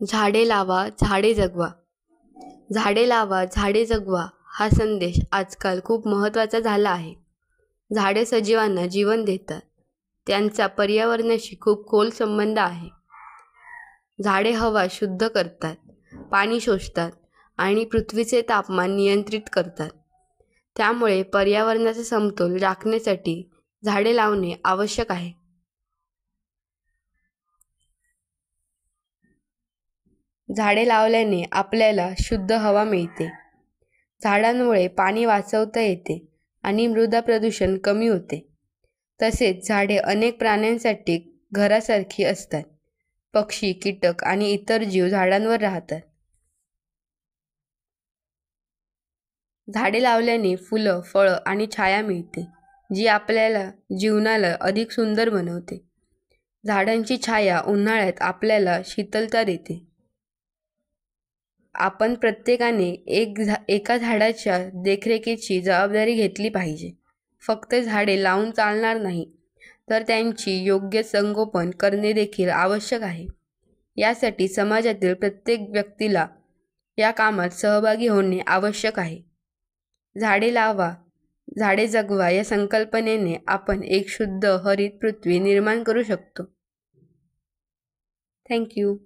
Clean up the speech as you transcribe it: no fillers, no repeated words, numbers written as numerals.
झाडे लावा, झाडे जगवा. झाडे लावा, झाडे जगवा हा संदेश आजकाल खूप महत्त्वाचा झाला आहे. झाडे सजीवांना जीवन देतात. त्यांचा पर्यावरणाशी खूप खोल संबंध आहे. झाडे हवा शुद्ध करतात, पाणी शोषतात आणि पृथ्वीचे तापमान नियंत्रित करतात. त्यामुळे पर्यावरणाचा समतोल राखण्यासाठी झाडे लावणे आवश्यक आहे. झाडे लावल्याने आपल्याला शुद्ध हवा मिळते. झाडांमुळे पाणी वाचवता येते आणि मृदा प्रदूषण कमी होते. तसेच झाडे अनेक प्राण्यांसाठी घरासारखी असतात. पक्षी, कीटक आणि इतर जीव झाडांवर राहतात. झाडे लावल्याने फुलं, फळं आणि छाया मिळते, जी आपल्याला जीवनाला अधिक सुंदर बनवते. झाडांची छाया उन्हाळ्यात आपल्याला शीतलता देते. आपण प्रत्येकाने एका झाडाच्या देखरेखीची जबाबदारी घेतली पाहिजे. फक्त झाडे लावून चालणार नाही, तर त्यांची योग्य संगोपन करणे देखील आवश्यक आहे. यासाठी समाजातील प्रत्येक व्यक्तीला या कामात सहभागी होणे आवश्यक आहे. झाडे लावा, झाडे जगवा या संकल्पनेने आपण एक शुद्ध हरित पृथ्वी निर्माण करू शकतो. थँक्यू.